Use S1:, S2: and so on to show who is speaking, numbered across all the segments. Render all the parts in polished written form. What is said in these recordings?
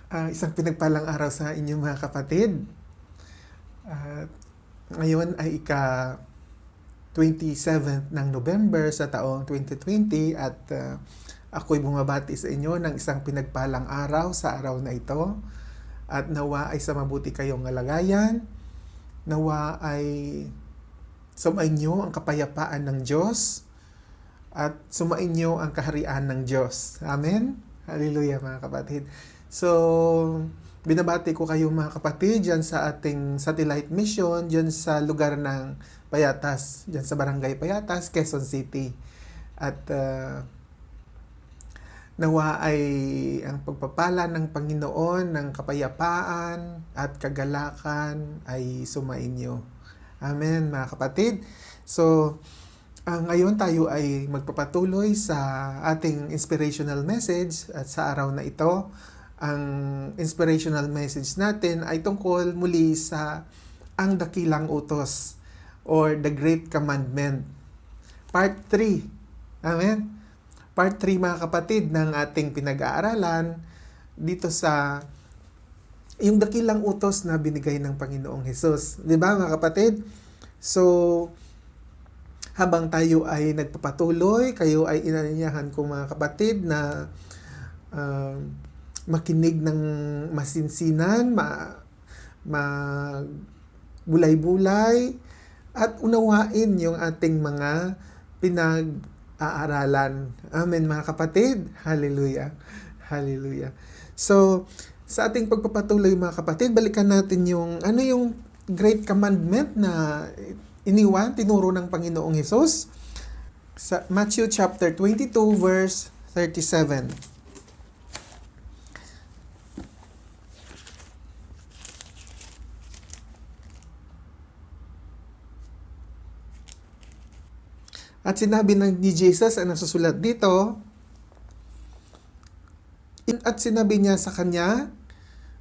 S1: Isang pinagpalang araw sa inyong mga kapatid. At ngayon ay ika-27 ng November sa taong 2020 at ako'y bumabati sa inyo ng isang pinagpalang araw sa araw na ito. At nawa ay sa mabuti kayong kalagayan. Nawa ay sumainyo ang kapayapaan ng Diyos at sumainyo ang kaharian ng Diyos. Amen? Hallelujah mga kapatid. So, binabati ko kayo mga kapatid dyan sa ating satellite mission, dyan sa lugar ng Payatas, dyan sa Barangay Payatas, Quezon City. At nawa ay ang pagpapala ng Panginoon, ng kapayapaan at kagalakan ay sumainyo. Amen mga kapatid. So, ngayon tayo ay magpapatuloy sa ating inspirational message at sa araw na ito, ang inspirational message natin ay tungkol muli sa ang dakilang utos or the Great Commandment. Part 3. Amen? Part 3 mga kapatid ng ating pinag-aaralan dito sa yung dakilang utos na binigay ng Panginoong Hesus. Di ba mga kapatid? So, habang tayo ay nagpapatuloy, kayo ay inanyayahan ko mga kapatid na makinig ng masinsinan, bulay-bulay, at unawain yung ating mga pinag-aaralan. Amen mga kapatid. Hallelujah. Hallelujah. So, sa ating pagpapatuloy mga kapatid, balikan natin yung Great Commandment na tinuro ng Panginoong Hesus sa Matthew chapter 22 verse 37. At sinabi ni Jesus, ang nasusulat dito, at sinabi niya sa kanya,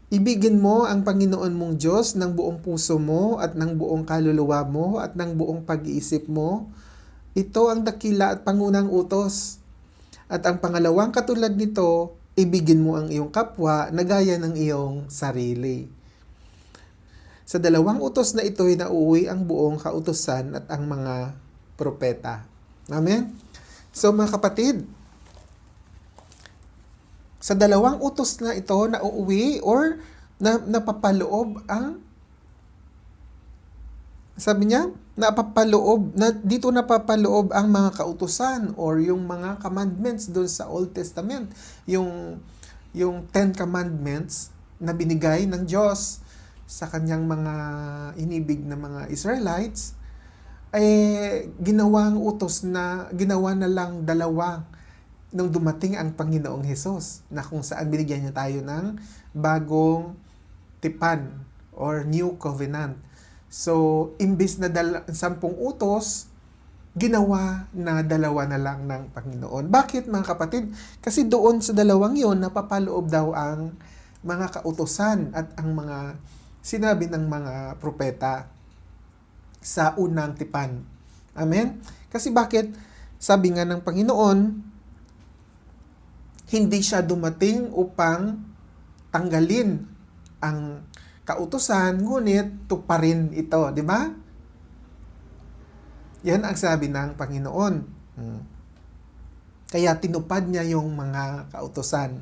S1: ibigin mo ang Panginoon mong Diyos ng buong puso mo at ng buong kaluluwa mo at ng buong pag-iisip mo. Ito ang dakila at pangunang utos. At ang pangalawang katulad nito, ibigin mo ang iyong kapwa na gaya ng iyong sarili. Sa dalawang utos na ito ay nauuwi ang buong kautusan at ang mga propeta. Amen? So mga kapatid, sa dalawang utos na ito nauuwi or napapaloob ang sabi niya, dito napapaloob ang mga kautusan or yung mga commandments doon sa Old Testament. Yung 10 commandments na binigay ng Diyos sa kanyang mga inibig na mga Israelites, ginawa na lang dalawa nung dumating ang Panginoong Hesus, na kung saan binigyan niya tayo ng bagong tipan or new covenant. So, imbis na 10 utos, ginawa na dalawa na lang ng Panginoon. Bakit mga kapatid? Kasi doon sa dalawang yon napapaloob daw ang mga kautusan at ang mga sinabi ng mga propeta sa unang tipan. Amen? Kasi bakit? Sabi nga ng Panginoon, hindi siya dumating upang tanggalin ang kautusan, ngunit tuparin ito, di ba? Yan ang sabi ng Panginoon. Kaya tinupad niya yung mga kautusan.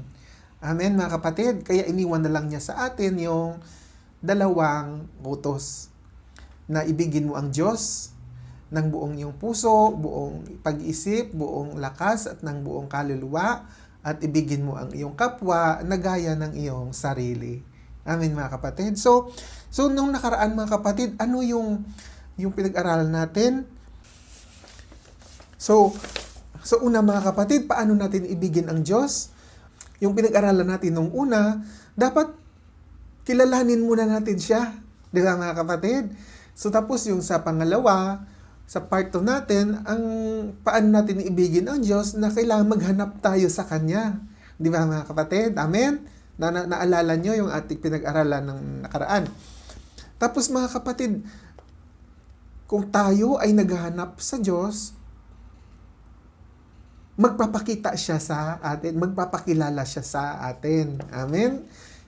S1: Amen, mga kapatid? Kaya iniwan na lang niya sa atin yung dalawang utos na ibigin mo ang Diyos ng buong iyong puso, buong pag-iisip, buong lakas at ng buong kaluluwa, at ibigin mo ang iyong kapwa na gaya ng iyong sarili. Amen mga kapatid. So nung nakaraan mga kapatid, ano yung pinag-aralan natin? So una mga kapatid, paano natin ibigin ang Diyos? Yung pinag-aralan natin nung una, dapat kilalanin muna natin siya. Di ba mga kapatid? So tapos yung sa pangalawa, sa part 2 natin, ang paano natin ibigin ang Diyos na kailangan maghanap tayo sa Kanya. Di ba mga kapatid? Amen? Naalala nyo yung ating pinag-aralan ng nakaraan. Tapos mga kapatid, kung tayo ay naghahanap sa Diyos, magpapakita siya sa atin, magpapakilala siya sa atin. Amen?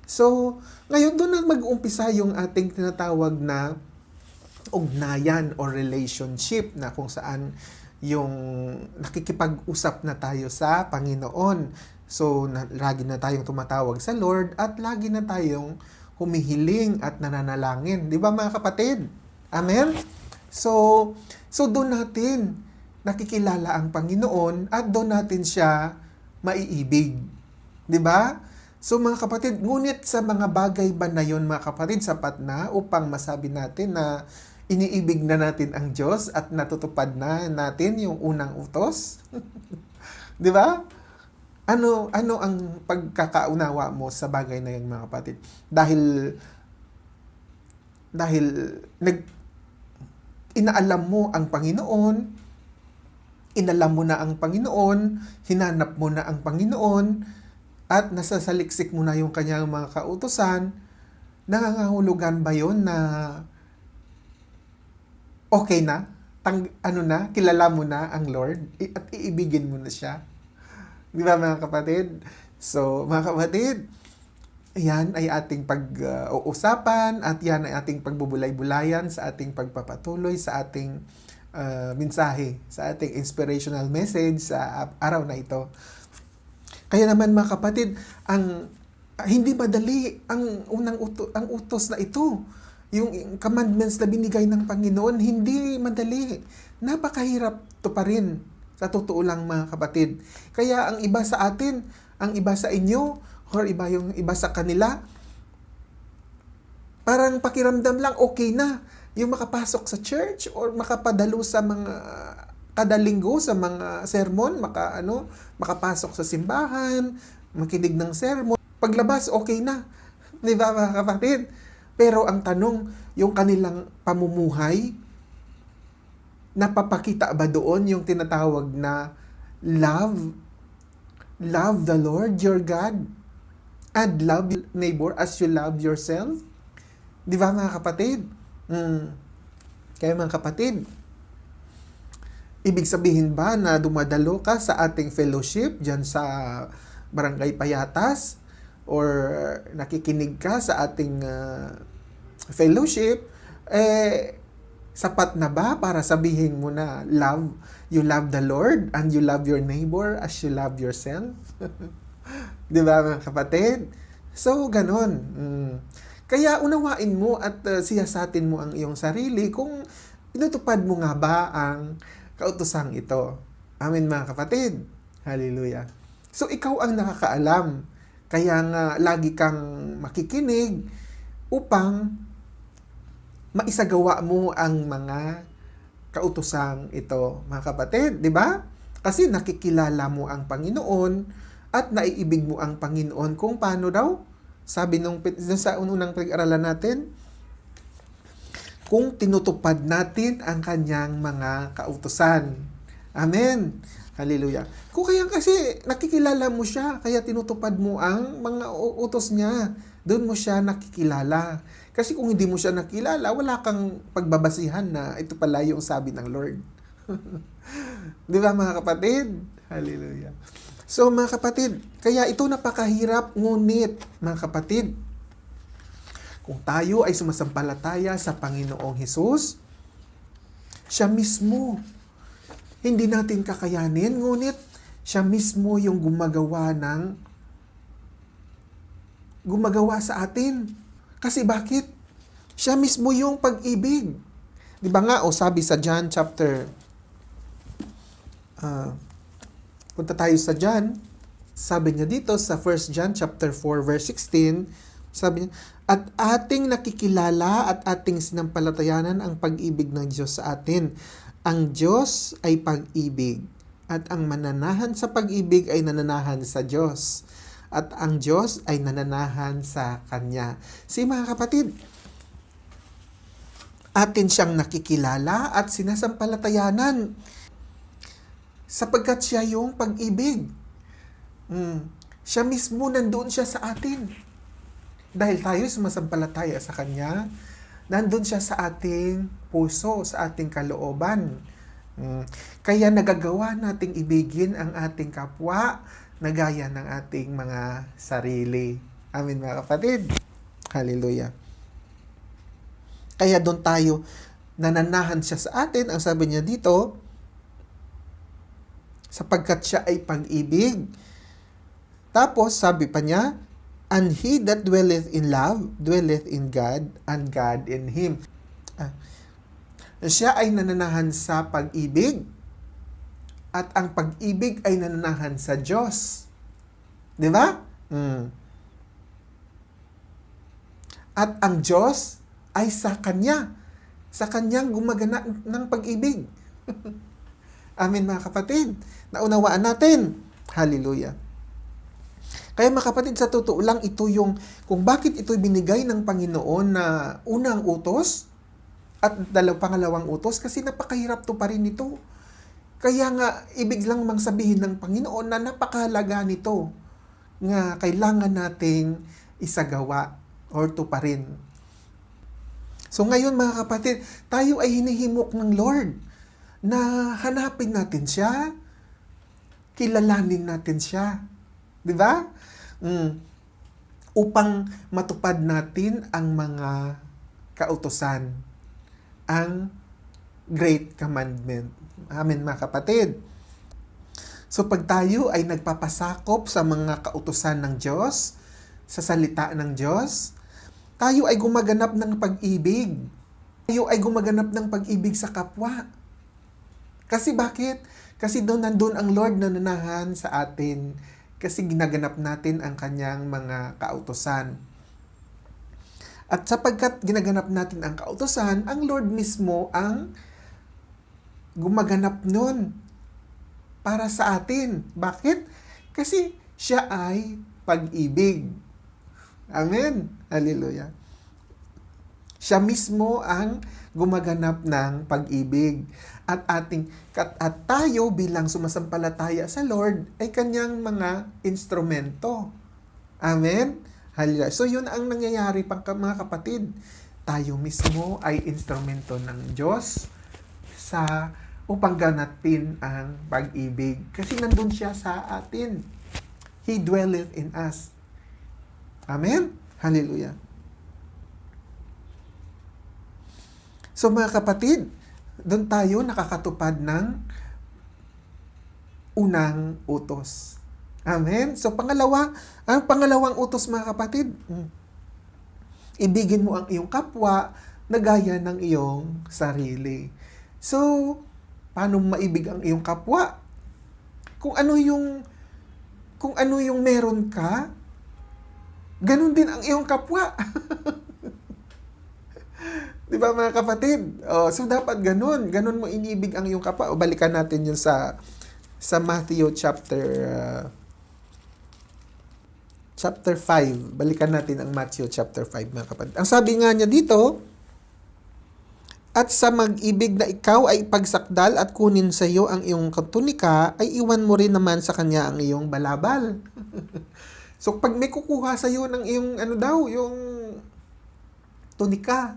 S1: So, ngayon doon na mag-uumpisa yung ating tinatawag na ugnayan or relationship na kung saan yung nakikipag-usap na tayo sa Panginoon. So, lagi na tayong tumatawag sa Lord at lagi na tayong humihiling at nananalangin. Di ba mga kapatid? Amen? So doon natin nakikilala ang Panginoon at doon natin siya maiibig. Di ba? So mga kapatid, ngunit sa mga bagay ba na yun mga kapatid, sapat na upang masabi natin na iniibig na natin ang Diyos at natutupad na natin yung unang utos? Di ba? Ano ang pagkakaunawa mo sa bagay na yun mga kapatid? Dahil inaalam mo ang Panginoon, inalam mo na ang Panginoon, hinanap mo na ang Panginoon, at nasasaliksik mo na yung kanyang mga kautusan, nangangahulugan ba yun na okay na? Kilala mo na ang Lord at iibigin mo na siya? Di ba mga kapatid? So mga kapatid, yan ay ating pag-uusapan at yan ay ating pagbubulay-bulayan sa ating pagpapatuloy sa ating mensahe, sa ating inspirational message sa araw na ito. Kaya naman mga kapatid, hindi madali ang ang utos na ito. Yung commandments na binigay ng Panginoon, hindi madali. Napakahirap to pa rin, sa totoo lang mga kapatid. Kaya ang iba sa atin, ang iba sa inyo, or yung iba sa kanila, parang pakiramdam lang okay na yung makapasok sa church or makapadalo sa mga kada linggo sa mga sermon, makapasok sa simbahan, makinig ng sermon. Paglabas, okay na. Di ba mga kapatid? Pero ang tanong, yung kanilang pamumuhay, napapakita ba doon yung tinatawag na love? Love the Lord your God and love your neighbor as you love yourself? Di ba mga kapatid? Kaya mga kapatid, ibig sabihin ba na dumadalo ka sa ating fellowship dyan sa Barangay Payatas or nakikinig ka sa ating fellowship, sapat na ba para sabihin mo na you love the Lord and you love your neighbor as you love yourself? Di ba mga kapatid? So, ganon. Kaya unawain mo at siyasatin mo ang iyong sarili kung pinutupad mo nga ba ang kautosang ito. Amen mga kapatid. Hallelujah. So ikaw ang nakakaalam. Kaya nga lagi kang makikinig upang maisagawa mo ang mga kautosang ito, mga kapatid, di ba? Kasi nakikilala mo ang Panginoon at naiibig mo ang Panginoon kung paano daw? Sabi sa unang pag-aralan natin, kung tinutupad natin ang kanyang mga kautusan. Amen. Hallelujah. Kung kaya kasi nakikilala mo siya, kaya tinutupad mo ang mga utos niya. Doon mo siya nakikilala. Kasi kung hindi mo siya nakilala, wala kang pagbabasihan na ito pala yung sabi ng Lord. Di ba mga kapatid? Hallelujah. So mga kapatid, kaya ito napakahirap, ngunit mga kapatid, kung tayo ay sumasampalataya sa Panginoong Hesus, siya mismo, hindi natin kakayanin, ngunit siya mismo yung gumagawa sa atin. Kasi bakit? Siya mismo yung pag-ibig. Di ba nga, sabi sa John chapter, punta tayo sa John, sabi niya dito sa 1 John chapter 4 verse 16, sabi niya, at ating nakikilala at ating sinampalatayanan ang pag-ibig ng Diyos sa atin. Ang Diyos ay pag-ibig at ang mananahan sa pag-ibig ay nananahan sa Diyos at ang Diyos ay nananahan sa Kanya. Mga kapatid, atin siyang nakikilala at sinasampalatayanan sapagkat siya yung pag-ibig. Siya mismo nandoon siya sa atin. Dahil tayo sumasampalataya sa Kanya, nandun siya sa ating puso, sa ating kalooban. Kaya nagagawa nating ibigin ang ating kapwa na gaya ng ating mga sarili. Amen mga kapatid. Hallelujah. Kaya doon tayo nananahan siya sa atin. Ang sabi niya dito, sapagkat siya ay pag-ibig. Tapos sabi pa niya, and he that dwelleth in love, dwelleth in God, and God in him. Siya ay nananahan sa pag-ibig, at ang pag-ibig ay nananahan sa Diyos. Di ba? At ang Diyos ay sa Kanya. Sa Kanyang gumagana ng pag-ibig. Amen mga kapatid. Naunawaan natin. Hallelujah. Kaya mga kapatid, sa totoo lang, ito yung, kung bakit ito binigay ng Panginoon na unang utos at pangalawang utos, kasi napakahirap to pa rin ito. Kaya nga, ibig lang mang sabihin ng Panginoon na napakahalaga nito, nga kailangan nating isagawa or to pa rin. So ngayon mga kapatid, tayo ay hinihimok ng Lord na hanapin natin siya, kilalanin natin siya. Di ba? Upang matupad natin ang mga kautusan, ang Great Commandment. Amen mga kapatid. So pag tayo ay nagpapasakop sa mga kautusan ng Diyos, sa salita ng Diyos, tayo ay gumaganap ng pag-ibig. Tayo ay gumaganap ng pag-ibig sa kapwa. Kasi bakit? Kasi nandun ang Lord na nananahan sa atin. Kasi ginaganap natin ang kanyang mga kautusan. At sapagkat ginaganap natin ang kautusan, ang Lord mismo ang gumaganap nun para sa atin. Bakit? Kasi siya ay pag-ibig. Amen. Hallelujah. Siya mismo ang gumaganap ng pag-ibig. At tayo bilang sumasampalataya sa Lord ay kanyang mga instrumento. Amen. Hallelujah. So yun ang nangyayari mga kapatid. Tayo mismo ay instrumento ng Diyos upang ganapin ang pag-ibig. Kasi nandun siya sa atin. He dwelleth in us. Amen? Hallelujah. So mga kapatid, doon tayo nakakatupad ng unang utos. Amen? So ang pangalawang utos mga kapatid, ibigin mo ang iyong kapwa na gaya ng iyong sarili. So, paano maibig ang iyong kapwa? Kung ano yung meron ka, ganun din ang iyong kapwa. Di ba mga kapatid? So dapat ganun mo inibig ang iyong kapwa. O balikan natin yun sa Matthew chapter 5. Balikan natin ang Matthew chapter 5 mga kapatid. Ang sabi nga niya dito, at sa mag-ibig na ikaw ay pagsakdal at kunin sa iyo ang iyong tunika, ay iwan mo rin naman sa kanya ang iyong balabal. So pag may kukuha sa iyo ng iyong yung tunika,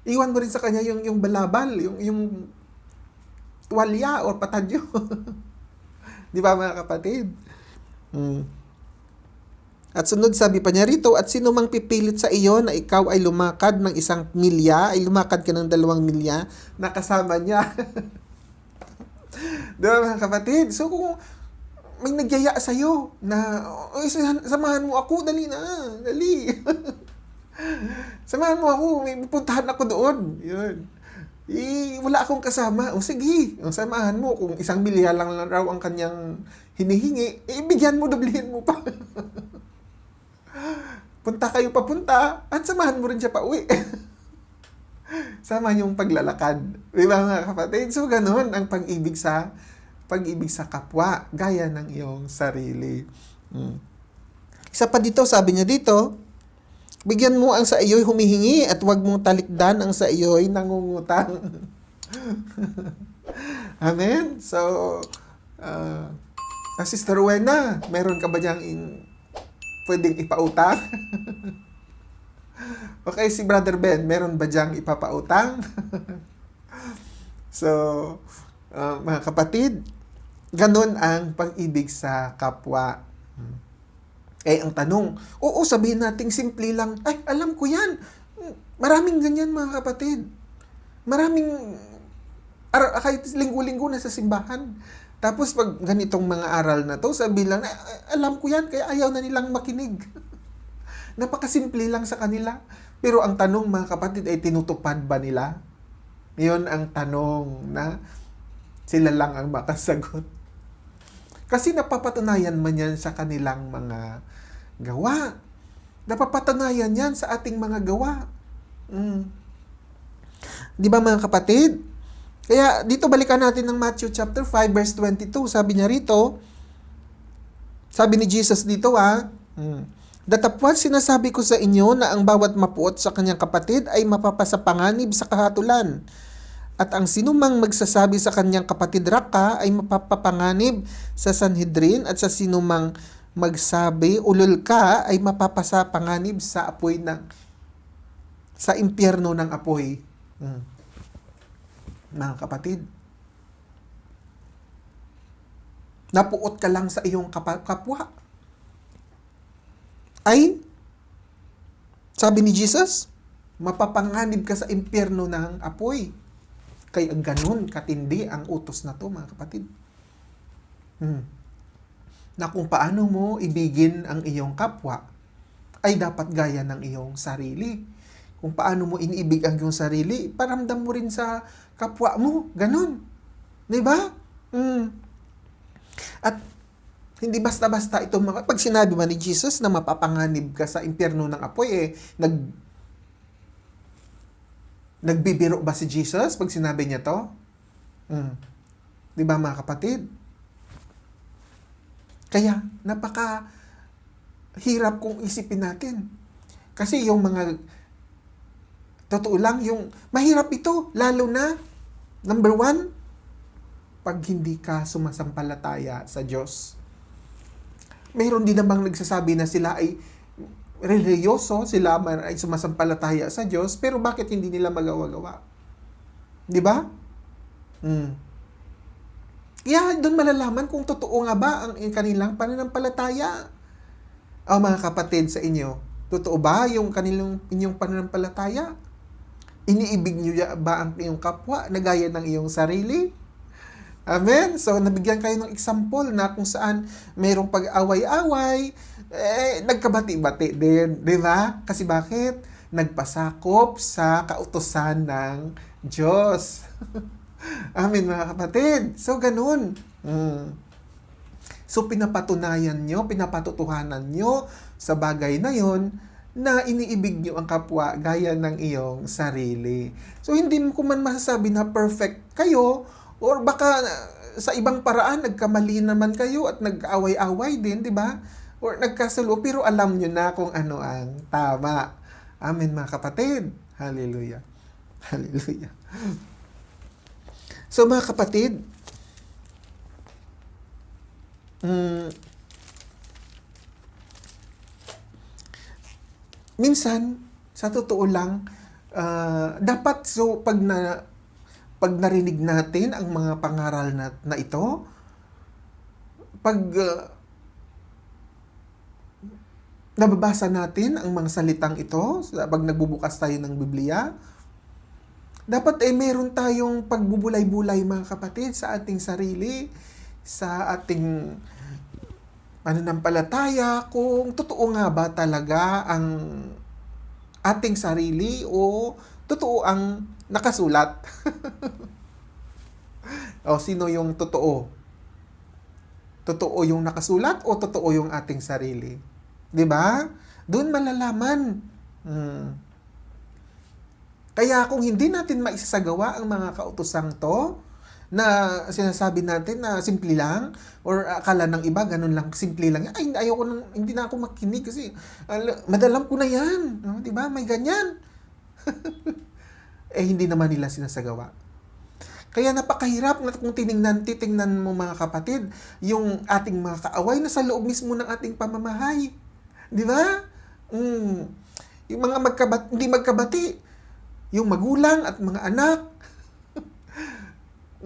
S1: iwan mo rin sa kanya yung balabal, yung tuwalya or patadyo. Di ba mga kapatid? At sunod sabi pa niya rito, at sino mang pipilit sa iyo na ikaw ay lumakad ng 1 milya, ay lumakad ka ng 2 milya, na kasama niya. Di ba mga kapatid? So kung may nagyaya sa iyo na, samahan mo ako, dali na, dali. Samahan mo ako, may pupuntahan ako doon. Yun. Wala akong kasama. O sige, samahan mo. Kung 1 milya lang raw ang kanyang hinihingi, ibigyan mo, doblihin mo pa. Punta kayo papunta, at samahan mo rin siya pa uwi. Sama yung paglalakad. Di ba mga kapatid? So ganun ang pag-ibig sa kapwa, gaya ng iyong sarili. Isa pa dito, sabi niya dito, bigyan mo ang sa iyo'y humihingi at huwag mong talikdan ang sa iyo'y nangungutang. Amen? So, Sister Rowena, meron ka ba diyang pwedeng ipautang? Okay, si Brother Ben, meron ba diyang ipapautang? So, mga kapatid, ganun ang pag-ibig sa kapwa. Eh, ang tanong, oo, sabihin nating simple lang, ay, alam ko yan. Maraming ganyan, mga kapatid. Maraming, kahit linggo-linggo na sa simbahan. Tapos pag ganitong mga aral na to, sabi lang, alam ko yan, kaya ayaw na nilang makinig. Napakasimple lang sa kanila. Pero ang tanong, mga kapatid, ay tinutupad ba nila? Yun ang tanong na sila lang ang makasagot. Kasi napapatunayan man yan sa kanilang mga gawa. Napapatunayan yan sa ating mga gawa. Di ba, mga kapatid? Kaya dito balikan natin ng Matthew chapter 5 verse 22. Sabi niya rito, sabi ni Jesus dito, datapwat sinasabi ko sa inyo na ang bawat mapuot sa kanyang kapatid ay mapapasapanganib sa kahatulan. At ang sinumang magsasabi sa kanyang kapatid raka ay mapapapanganib sa Sanhedrin, at sa sinumang magsabi ulol ka ay mapapasapanganib sa apoy sa impyerno ng apoy. Mga kapatid, napuot ka lang sa iyong kapwa, ay, sabi ni Jesus, mapapanganib ka sa impyerno ng apoy. Kaya ganun katindi ang utos na to, mga kapatid. Na kung paano mo ibigin ang iyong kapwa, ay dapat gaya ng iyong sarili. Kung paano mo iniibig ang iyong sarili, paramdam mo rin sa kapwa mo. Ganun. Diba? At hindi basta-basta ito, pag sinabi man ni Jesus na mapapanganib ka sa impyerno ng apoy, nagbibiro ba si Jesus pag sinabi niya to? Di ba, mga kapatid? Kaya, napaka hirap kung isipin natin. Kasi yung mga, totoo lang, yung mahirap ito, lalo na, number 1, pag hindi ka sumasampalataya sa Diyos. Mayroon din namang nagsasabi na sila ay reliyoso, sila ay sumasampalataya sa Diyos, pero bakit hindi nila magawa-gawa? Di ba? Kaya doon malalaman kung totoo nga ba ang kanilang pananampalataya. Mga kapatid sa inyo, totoo ba yung inyong pananampalataya? Iniibig niyo ba ang iyong kapwa na gaya ng iyong sarili? Amen? So, nabigyan kayo ng example na kung saan mayroong pag-away-away, nagkabati-bati din, di ba? Kasi bakit? Nagpasakop sa kautusan ng Diyos. Amen, mga kapatid. So, ganun. So, pinapatunayan nyo, pinapatutuhanan nyo sa bagay na yon na iniibig nyo ang kapwa gaya ng iyong sarili. So, hindi ko man masasabi na perfect kayo, or baka sa ibang paraan nagkamali naman kayo at nag-away-away din, di ba? Or nagkasalo, pero alam nyo na kung ano ang tama. Amen, mga kapatid. Hallelujah. Hallelujah. So, mga kapatid, minsan, sa totoo lang, dapat pag narinig natin ang mga pangaral na ito, pag nababasa natin ang mga salitang ito, pag nagbubukas tayo ng Biblia, dapat meron tayong pagbubulay-bulay, mga kapatid, sa ating sarili, sa ating pananampalataya, kung totoo nga ba talaga ang ating sarili o totoo ang nakasulat. O sino yung totoo? Totoo yung nakasulat o totoo yung ating sarili? 'Di ba? Doon malalaman. Kaya kung hindi natin maisasagawa ang mga kautosang to, na sinasabi natin na simple lang, or akala ng iba ganun lang, simple lang, ay ayoko nang, hindi na ako makinig kasi madalam ko na yan, no? 'Di ba? May ganyan. Hindi naman nila sinasagawa. Kaya napakahirap na kung titingnan mo, mga kapatid, yung ating mga kaaway na sa loob mismo ng ating pamamahay. Di ba? Yung mga hindi magkabati, yung magulang at mga anak.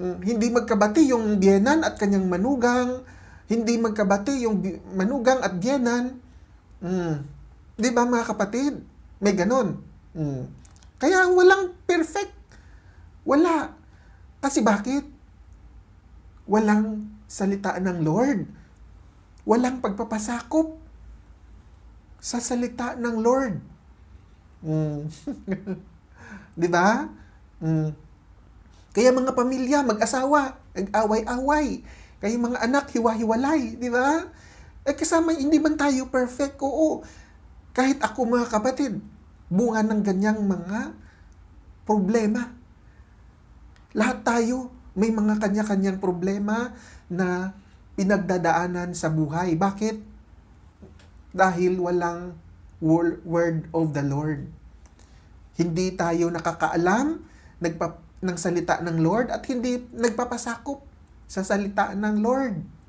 S1: Hindi magkabati yung biyenan at kanyang manugang. Hindi magkabati yung manugang at biyenan. Mm. 'Di ba mga kapatid? May ganun. Mm. Kaya walang perfect. Wala. Kasi bakit? Walang salita ng Lord. Walang pagpapasakop sa salita ng Lord. Mm. 'Di ba? Mm. Kaya mga pamilya, mag-asawa, nag-away-away. Kayo mga anak, hiwa-hiwalay, 'di ba? Kasama, hindi man tayo perfect, oo. Kahit ako mga kapatid, bunga ng ganyang mga problema. Lahat tayo may mga kanya-kanyang problema na pinagdadaanan sa buhay. Bakit? Dahil walang word of the Lord. Hindi tayo nakakaalam ng salita ng Lord at hindi nagpapasakop sa salita ng Lord.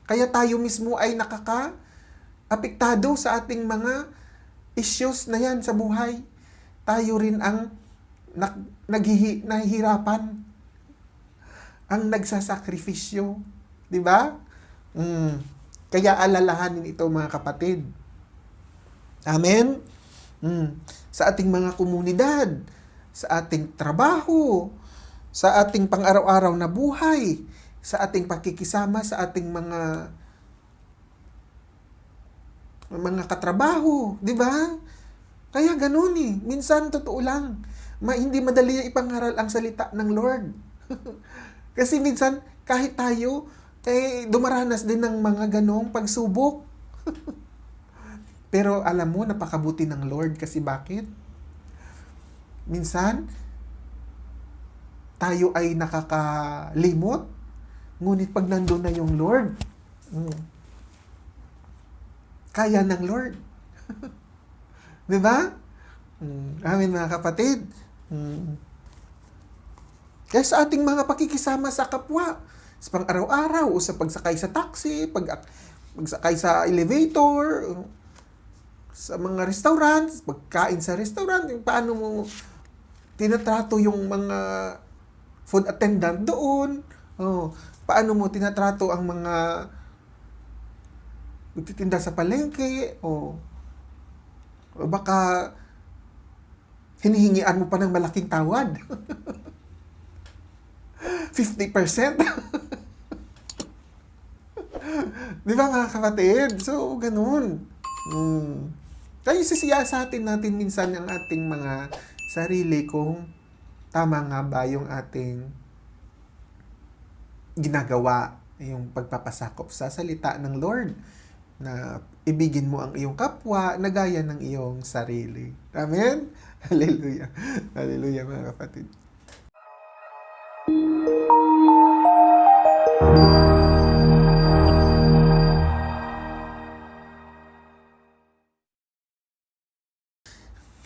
S1: Kaya tayo mismo ay nakaka-apektado sa ating mga issues na yan sa buhay. Tayo rin ang nahihirapan, ang nagsasakripisyo. Di ba? Kaya alalahanin ito mga kapatid. Amen? Sa ating mga komunidad, sa ating trabaho, sa ating pang-araw-araw na buhay, sa ating pakikisama sa ating mga katrabaho, di ba? Kaya ganun eh. Minsan, totoo lang. Hindi madali ipangaral ang salita ng Lord. Kasi minsan, kahit tayo, dumaranas din ng mga ganong pagsubok. Pero alam mo, napakabuti ng Lord. Kasi bakit? Minsan, tayo ay nakakalimot. Ngunit pag nandun na yung Lord, kaya ng Lord. Di ba? Amin mga kapatid. Kaya sa ating mga pakikisama sa kapwa, sa pang-araw-araw, o sa pagsakay sa taxi, pagsakay sa elevator, sa mga restaurants, pagkain sa restaurant, paano mo tinatrato yung mga food attendant doon, paano mo tinatrato ang mga magtitinda sa palengke, o baka hinihingian mo pa ng malaking tawad. 50%. Di ba mga kapatid? So, ganun. Kaya sisiyasatin natin minsan ang ating mga sarili kung tama nga ba yung ating ginagawa, yung pagpapasakop sa salita ng Lord, na ibigin mo ang iyong kapwa na gaya ng iyong sarili. Amen? Hallelujah. Hallelujah mga kapatid.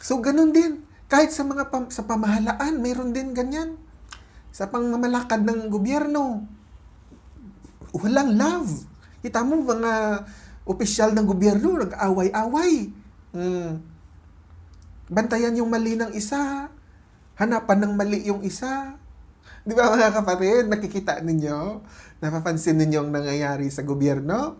S1: So, ganun din. Kahit sa mga sa pamahalaan, mayroon din ganyan. Sa pangmamalakad ng gobyerno, walang love. Kita mo, mga opisyal ng gobyerno, nag-away-away. Bantayan yung mali ng isa, hanapan ng mali yung isa. Di ba mga kapatid, nakikita ninyo? Napapansin ninyo ang nangyayari sa gobyerno?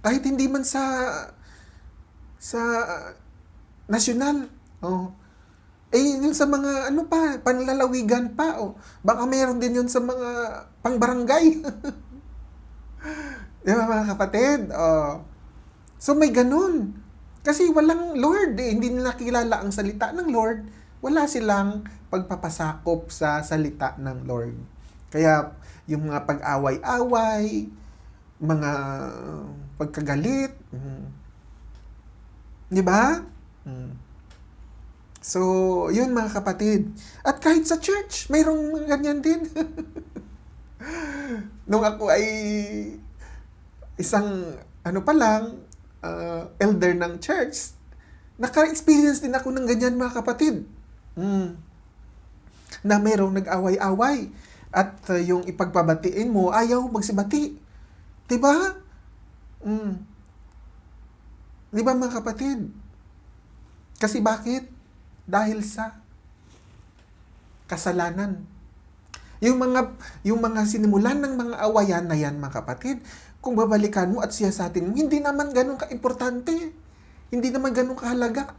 S1: Kahit hindi man sa nasyonal. Yun sa mga panlalawigan pa. Baka mayroon din yun sa mga pangbarangay. Di ba mga kapatid? So may ganun. Kasi walang Lord eh. Hindi nila kilala ang salita ng Lord. Wala silang pagpapasakop sa salita ng Lord. Kaya yung mga pag-away-away, mga pagkagalit, di ba? So, yun mga kapatid. At kahit sa church, mayroong ganyan din. Nung ako ay isang, elder ng church, naka-experience din ako ng ganyan mga kapatid. Na mayroong nag-away-away. At yung ipagbabatiin mo, ayaw magsibati. Diba? Diba mga kapatid? Kasi bakit? Dahil sa kasalanan. Yung mga sinimulan ng mga awayan na yan, mga kapatid, kung babalikan mo at siyasatin mo, hindi naman ganun ka-importante. Hindi naman ganun kahalaga.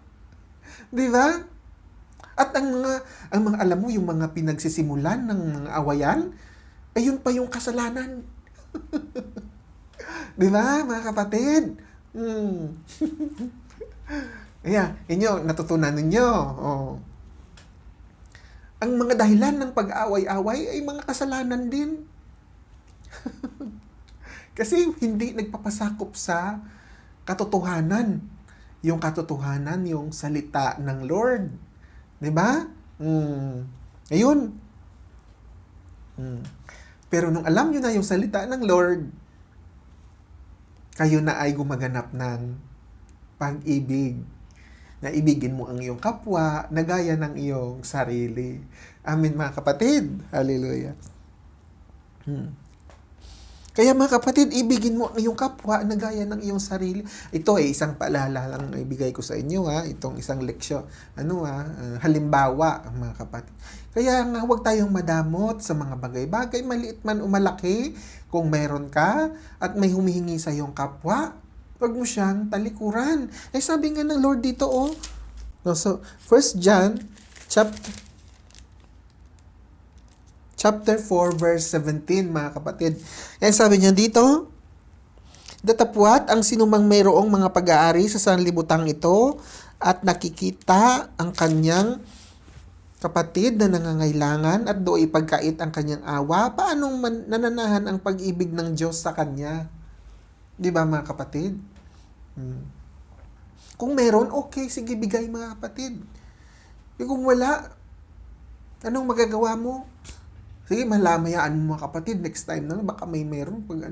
S1: Di ba? At ang mga alam mo, yung mga pinagsisimulan ng mga awayan, ayun pa yung kasalanan. Di ba, mga kapatid? Inyo, natutunan ninyo. Oh. Ang mga dahilan ng pag-away-away ay mga kasalanan din. Kasi hindi nagpapasakop sa katotohanan. Yung katotohanan, yung salita ng Lord. 'Di ba? Ayun. Pero nung alam nyo na yung salita ng Lord, kayo na ay gumaganap ng pag-ibig. Na ibigin mo ang iyong kapwa na gaya ng iyong sarili. Amen, mga kapatid. Hallelujah. Kaya mga kapatid, ibigin mo ang iyong kapwa na gaya ng iyong sarili. Ito ay isang paalala lang na ibigay ko sa inyo, itong isang leksyon. Halimbawa, mga kapatid. Kaya nga, huwag tayong madamot sa mga bagay-bagay, maliit man o malaki. Kung meron ka at may humihingi sa iyong kapwa, huwag mo siyang talikuran. Sabi nga ng Lord dito, So, 1 John, chapter 4, verse 17, mga kapatid. Sabi niya dito, datapwat ang sinumang mayroong mga pag-aari sa sanlibutang ito at nakikita ang kanyang kapatid na nangangailangan at do'y pagkait ang kanyang awa, paanong nananahan ang pag-ibig ng Diyos sa kanya? Di ba, mga kapatid? Kung meron, okay, sige, bigay, mga kapatid. Kung wala, anong magagawa mo? Sige, malamayaan mo, mga kapatid, next time na, baka may meron pag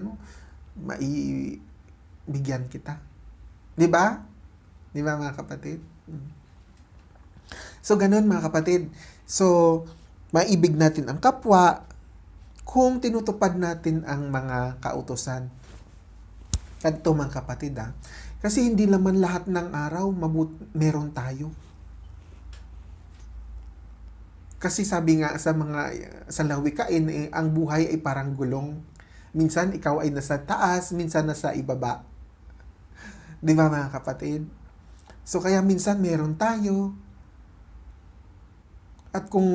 S1: maibigyan kita. Di ba? Di ba, mga kapatid? So, ganun, mga kapatid. So, maibig natin ang kapwa kung tinutupad natin ang mga kautusan. At ito, mga kapatid, kasi hindi naman lahat ng araw meron tayo. Kasi sabi nga sa lawikain, ang buhay ay parang gulong. Minsan ikaw ay nasa taas, minsan nasa ibaba. Di ba, mga kapatid? So kaya minsan meron tayo. At kung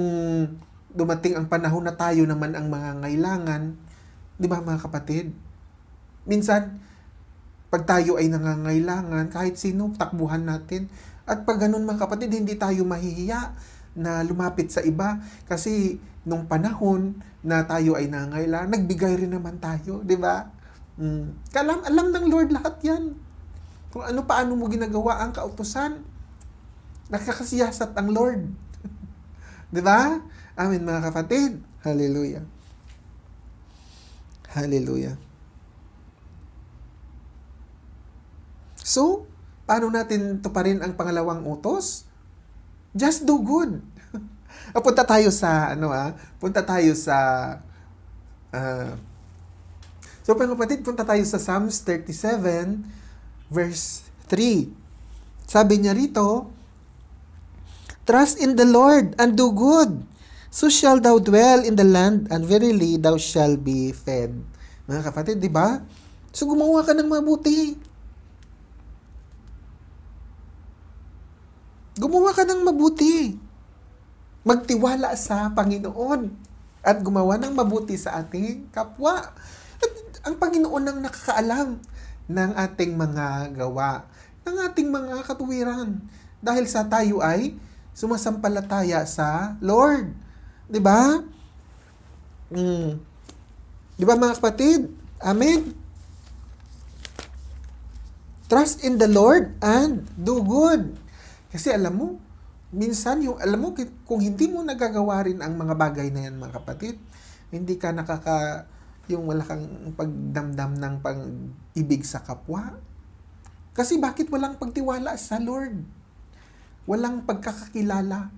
S1: dumating ang panahon na tayo naman ang mga ngailangan, di ba, mga kapatid? Minsan, pag tayo ay nangangailangan, kahit sino, takbuhan natin. At pag ganun, mga kapatid, hindi tayo mahihiya na lumapit sa iba. Kasi nung panahon na tayo ay nangangailangan, nagbigay rin naman tayo, di ba? Alam ng Lord lahat yan. Kung paano mo ginagawa ang kautusan. Nakakasiyasat ang Lord. Di ba? Amen, mga kapatid. Hallelujah. Hallelujah. So, paano natin tuparin ang pangalawang utos? Just do good. Punta tayo sa So, mga kapatid, punta tayo sa Psalms 37 verse 3. Sabi niya rito, trust in the Lord and do good, so shall thou dwell in the land, and verily thou shall be fed. Mga kapatid, di ba? So, gumawa ka ng mabuti. Gumawa ka ng mabuti. Magtiwala sa Panginoon at gumawa ng mabuti sa ating kapwa. At ang Panginoon ang nakakaalam ng ating mga gawa, ng ating mga katuwiran. Dahil sa tayo ay sumasampalataya sa Lord. 'Di ba? Di ba, mga kapatid? Amen. Trust in the Lord and do good. Kasi alam mo, minsan kung hindi mo nagagawa rin ang mga bagay na yan, mga kapatid, hindi ka wala kang pagdamdam ng pag-ibig sa kapwa. Kasi bakit walang pagtiwala sa Lord? Walang pagkakakilala.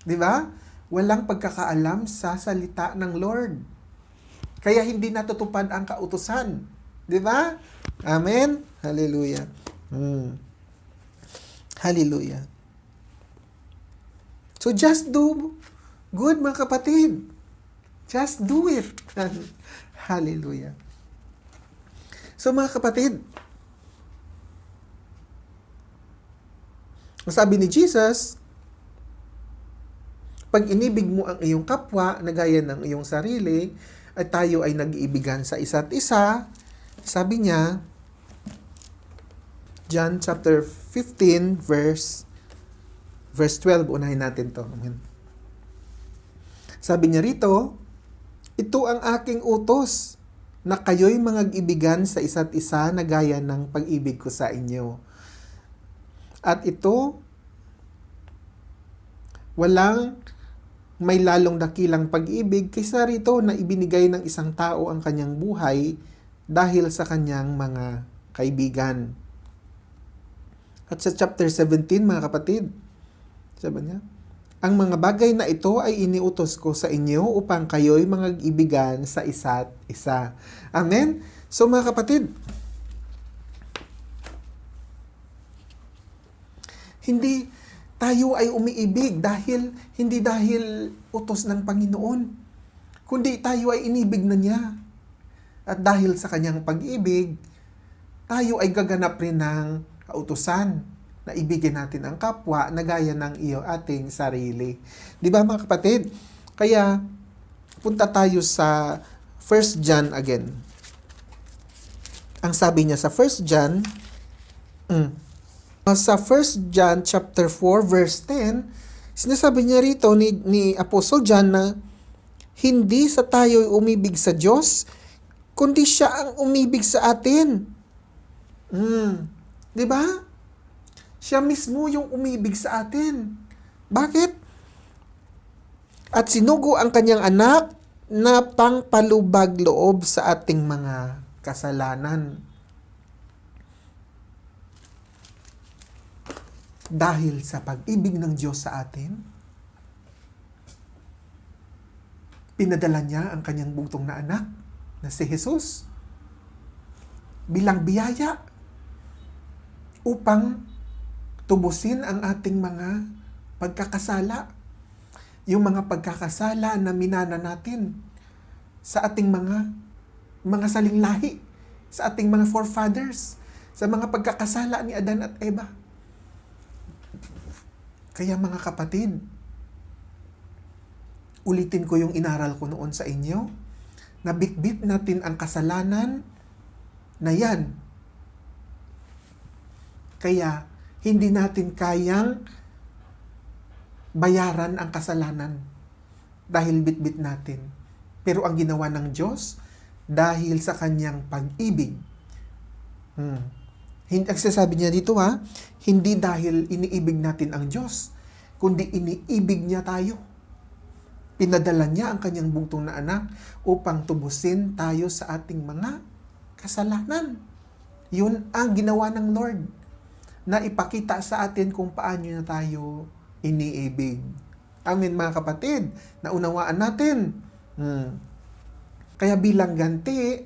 S1: Di ba? Walang pagkakaalam sa salita ng Lord. Kaya hindi natutupad ang kautusan. Di ba? Amen? Hallelujah. Hallelujah. So just do good, mga kapatid. Just do it. Hallelujah. So mga kapatid, sabi ni Jesus, pag inibig mo ang iyong kapwa na gaya ng iyong sarili, at tayo ay nag-iibigan sa isa't isa, sabi niya, John chapter 15, verse 12, unahin natin to. Sabi niya rito, ito ang aking utos, na kayo'y mag-ibigan sa isa't isa na gaya ng pag-ibig ko sa inyo. At ito, walang may lalong dakilang pag-ibig kaysa rito na ibinigay ng isang tao ang kanyang buhay dahil sa kanyang mga kaibigan. At sa chapter 17, mga kapatid, sabi niya, ang mga bagay na ito ay iniutos ko sa inyo upang kayo'y mag-ibigan sa isa't isa. Amen? So mga kapatid, hindi tayo ay umiibig hindi dahil utos ng Panginoon, kundi tayo ay inibig na niya. At dahil sa kanyang pag-ibig, tayo ay gaganap rin ng kautusan na ibigin natin ang kapwa na gaya ng ating sarili. Di ba mga kapatid? Kaya, punta tayo sa 1 John again. Ang sabi niya sa 1 John, sa 1 John chapter 4 verse 10, sinasabi niya rito ni Apostle John na hindi sa tayo umibig sa Diyos, kundi siya ang umibig sa atin. Di ba? Siya mismo yung umibig sa atin. Bakit? At sinugo ang kanyang anak na pangpalubag loob sa ating mga kasalanan. Dahil sa pag-ibig ng Diyos sa atin, pinadala niya ang kanyang bugtong na anak na si Jesus bilang biyaya upang tubusin ang ating mga pagkakasala. Yung mga pagkakasala na minana natin sa ating mga salinglahi, sa ating mga forefathers, sa mga pagkakasala ni Adan at Eva. Kaya mga kapatid, ulitin ko yung inaral ko noon sa inyo, na bitbit natin ang kasalanan na yan. Kaya, hindi natin kayang bayaran ang kasalanan dahil bitbit natin. Pero ang ginawa ng Diyos, dahil sa kanyang pag-ibig, ang sasabi niya dito hindi dahil iniibig natin ang Diyos, kundi iniibig niya tayo. Pinadala niya ang kanyang bugtong na anak upang tubusin tayo sa ating mga kasalanan. Yun ang ginawa ng Lord, na ipakita sa atin kung paano na tayo iniibig. Amen mga kapatid, naunawaan natin. Kaya bilang ganti,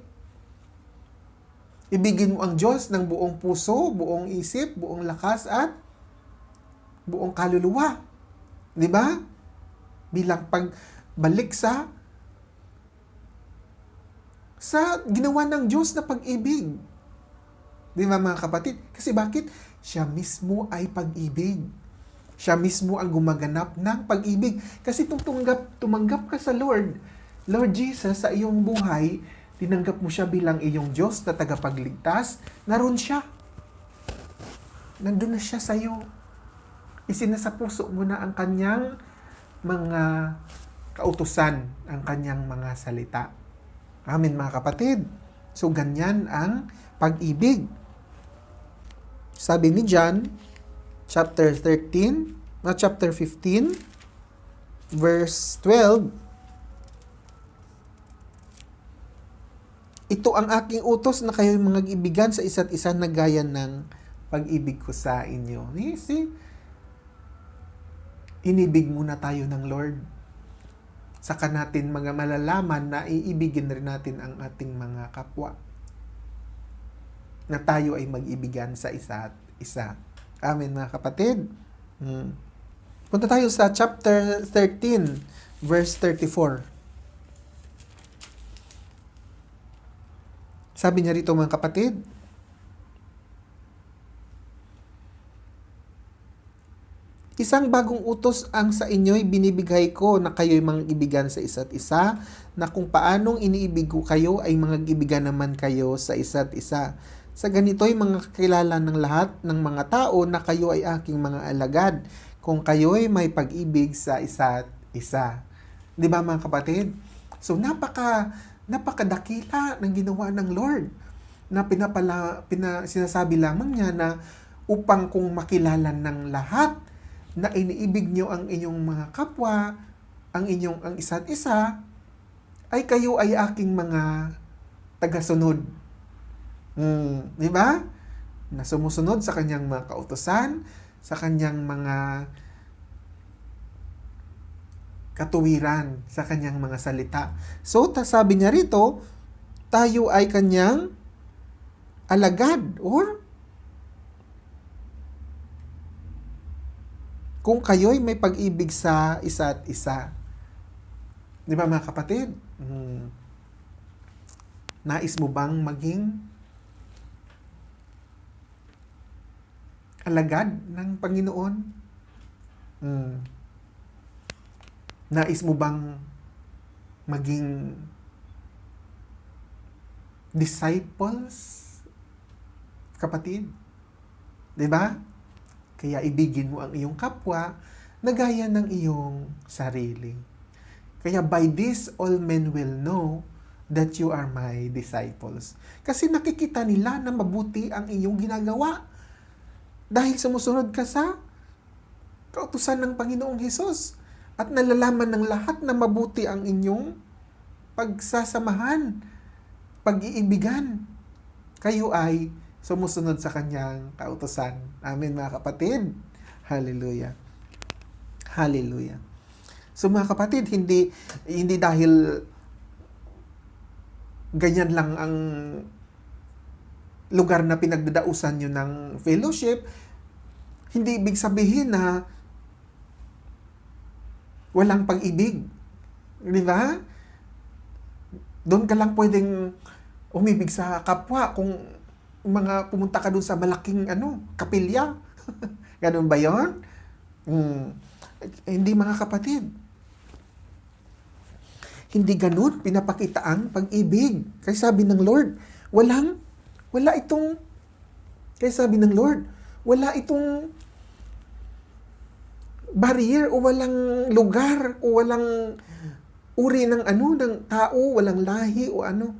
S1: ibigin mo ang Diyos ng buong puso, buong isip, buong lakas at buong kaluluwa. Di ba? Bilang pagbalik sa ginawa ng Diyos na pag-ibig. Di ba mga kapatid? Kasi bakit? Siya mismo ay pag-ibig. Siya mismo ang gumaganap ng pag-ibig. Kasi tumanggap ka sa Lord Jesus, sa iyong buhay, tinanggap mo siya bilang iyong Diyos na tagapagligtas, naroon siya. Nandun na siya sa iyo. Isinasapuso mo na ang kanyang mga kautusan, ang kanyang mga salita. Amen mga kapatid. So ganyan ang pag-ibig. Sabi ni John, chapter 15, verse 12, ito ang aking utos na kayo'y mag-ibigan sa isa't isa na gaya ng pag-ibig ko sa inyo. See? Inibig muna tayo ng Lord. Saka natin mga malalaman na iibigin rin natin ang ating mga kapwa. Na tayo ay mag-ibigan sa isa't isa. Amen mga kapatid. Punta tayo sa chapter 13, verse 34. Sabi niya rito mga kapatid, isang bagong utos ang sa inyo'y binibigay ko na kayo'y mga ibigan sa isa't isa, na kung paanong iniibig ko kayo ay mga ibigan naman kayo sa isa't isa. Sa ganito'y mga kakilala ng lahat ng mga tao na kayo ay aking mga alagad, kung kayo'y may pag-ibig sa isa't isa. Di ba mga kapatid? So napakadakila ng ginawa ng Lord na sinasabi lamang niya na upang kung makilala ng lahat na iniibig nyo ang inyong mga kapwa, ang isa't isa, ay kayo ay aking mga tagasunod. Di ba? Na sumusunod sa kanyang mga kautusan, sa kanyang mga katuwiran, sa kanyang mga salita. So, sabi niya rito, tayo ay kanyang alagad or kung kayo'y may pag-ibig sa isa't isa. Di ba mga kapatid? Nais mo bang maging alagad ng Panginoon? Nais mo bang maging disciples? Kapatid? Di ba? Kaya ibigin mo ang iyong kapwa na gaya ng iyong sarili. Kaya by this, all men will know that you are my disciples. Kasi nakikita nila na mabuti ang iyong ginagawa. Dahil sumusunod ka sa kautusan ng Panginoong Hesus. At nalalaman ng lahat na mabuti ang inyong pagsasamahan, pag-iibigan. Kayo ay sumusunod sa kanyang kautusan. Amen mga kapatid. Hallelujah. Hallelujah. So mga kapatid, hindi dahil ganyan lang ang lugar na pinagdadausan nyo ng fellowship, hindi ibig sabihin na walang pag-ibig. Di ba? Doon ka lang pwedeng umibig sa kapwa kung pumunta ka doon sa malaking kapilya. Ganun ba yon? Hindi mga kapatid. Hindi ganun pinapakita ang pag-ibig. Kaya sabi ng Lord, wala itong barrier o walang lugar o walang uri ng tao, walang lahi o ano.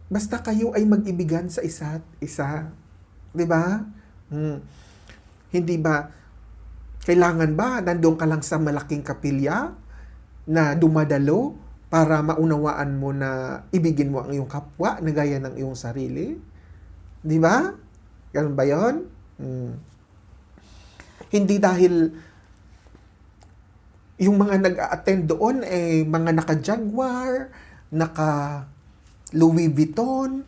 S1: Basta kayo ay mag-ibigan sa isa't isa. 'Di ba? Hindi ba kailangan ba nandoon ka lang sa malaking kapilya na dumadalo para maunawaan mo na ibigin mo ang iyong kapwa na gaya ng iyong sarili? 'Di ba? Ganun ba 'yon? Hindi dahil yung mga nag-a-attend doon mga naka-Jaguar, Louis Vuitton,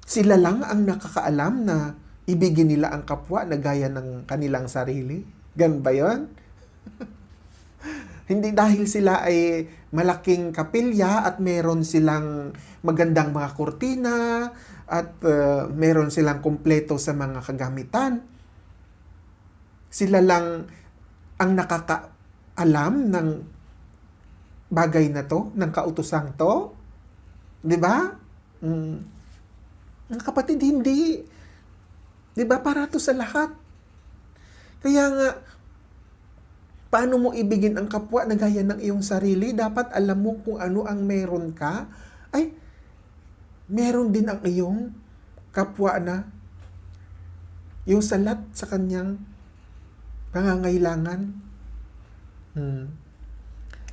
S1: sila lang ang nakakaalam na ibigin nila ang kapwa na gaya ng kanilang sarili. Ganun ba yun? Hindi dahil sila ay malaking kapilya at meron silang magandang mga kurtina at meron silang kumpleto sa mga kagamitan. Sila lang ang nakakaalam ng bagay na to, ng kautosang to. 'Di ba? Mga kapatid, hindi. 'Di ba? Para to sa lahat. Kaya nga, paano mo ibigin ang kapwa na gaya ng iyong sarili? Dapat alam mo kung ano ang meron ka. Ay, meron din ang iyong kapwa na yung salat sa kanyang pangangailangan.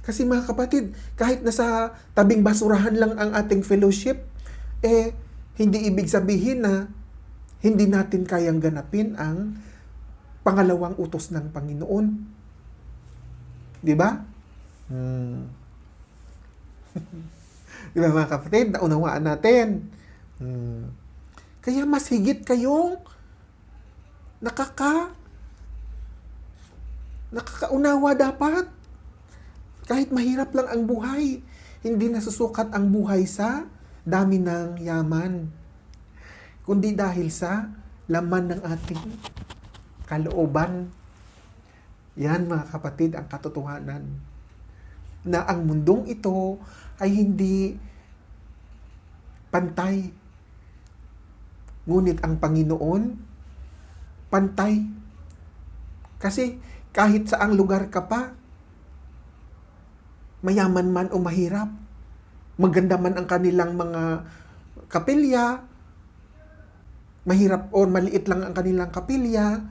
S1: Kasi mga kapatid, kahit nasa tabing basurahan lang ang ating fellowship, hindi ibig sabihin na hindi natin kayang ganapin ang pangalawang utos ng Panginoon. Di ba? Di ba mga kapatid, naunawaan natin. Kaya mas higit kayong nakakaunawa dapat. Kahit mahirap lang ang buhay, hindi nasusukat ang buhay sa dami ng yaman, kundi dahil sa laman ng ating kalooban. Yan mga kapatid ang katotohanan. Na ang mundong ito ay hindi pantay. Ngunit ang Panginoon, pantay. Kasi kahit saang lugar ka pa, mayaman man o mahirap, maganda man ang kanilang mga kapilya, mahirap o maliit lang ang kanilang kapilya,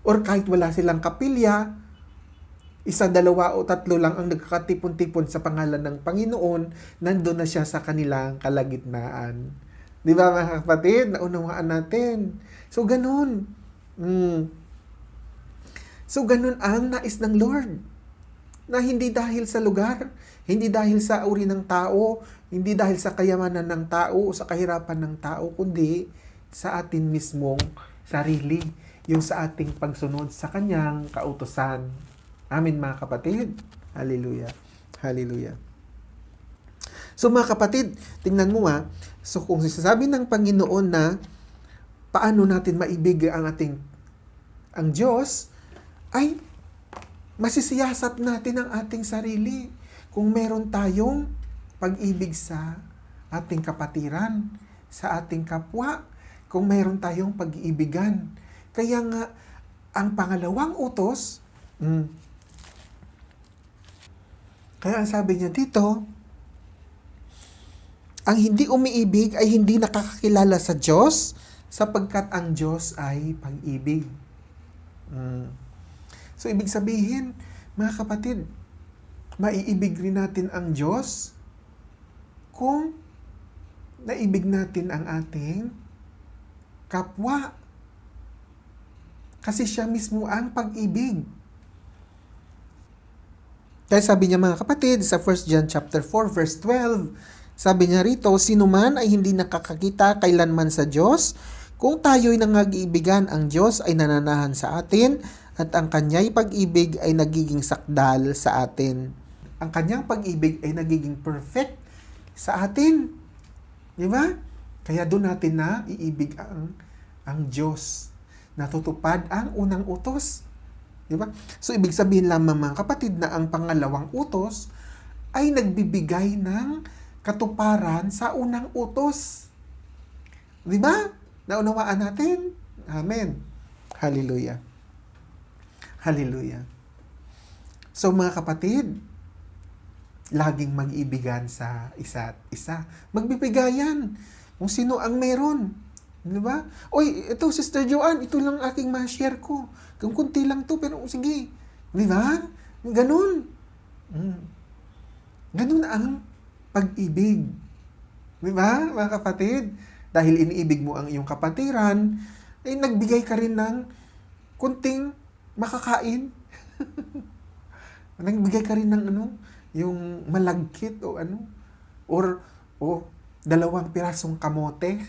S1: or kahit wala silang kapilya, isa, dalawa o tatlo lang ang nagkakatipon-tipon sa pangalan ng Panginoon, nandun na siya sa kanilang kalagitnaan. Di ba mga kapatid? Naunawaan natin. So, ganun. So, ganun ang nais ng Lord. Na hindi dahil sa lugar, hindi dahil sa uri ng tao, hindi dahil sa kayamanan ng tao o sa kahirapan ng tao, kundi sa atin mismong sarili, yung sa ating pagsunod sa kanyang kautusan. Amen mga kapatid. Hallelujah. Hallelujah. So mga kapatid, tingnan mo so kung sinasabi ng Panginoon na paano natin maibig ang Diyos, ay masisiyasat natin ang ating sarili kung meron tayong pag-ibig sa ating kapatiran, sa ating kapwa, kung meron tayong pag-iibigan. Kaya nga, ang pangalawang utos, kaya ang sabi niya dito, ang hindi umiibig ay hindi nakakakilala sa Diyos, sapagkat ang Diyos ay pag-ibig. So, ibig sabihin, mga kapatid, maiibig rin natin ang Diyos kung naibig natin ang ating kapwa. Kasi siya mismo ang pag-ibig. Kaya sabi niya mga kapatid, sa 1 John chapter 4 verse 12, sabi niya rito, sino man ay hindi nakakakita kailanman sa Diyos, kung tayo'y nangag-iibigan, ang Diyos ay nananahan sa atin, at ang kanya'y pag-ibig ay nagiging sakdal sa atin. Ang kanyang pag-ibig ay nagiging perfect sa atin. Di ba? Kaya doon natin na iibig ang Diyos. Natutupad ang unang utos. Di ba? So, ibig sabihin lamang mga kapatid na ang pangalawang utos ay nagbibigay ng katuparan sa unang utos. Di ba? Naunawaan natin? Amen. Hallelujah. Hallelujah. So, mga kapatid, laging mag-ibigan sa isa't isa. Magbibigayan kung sino ang meron. Di ba? Oy, ito Sister Joanne, ito lang aking ma-share ko. Kung kunti lang to, pero sige. Di ba? Ganun. Ganun ang pag-ibig. Di ba, mga kapatid? Dahil iniibig mo ang iyong kapatiran, ay nagbigay ka rin ng kunting makakain. Nagbigay ka rin ng yung malagkit o o 2 pirasong kamote.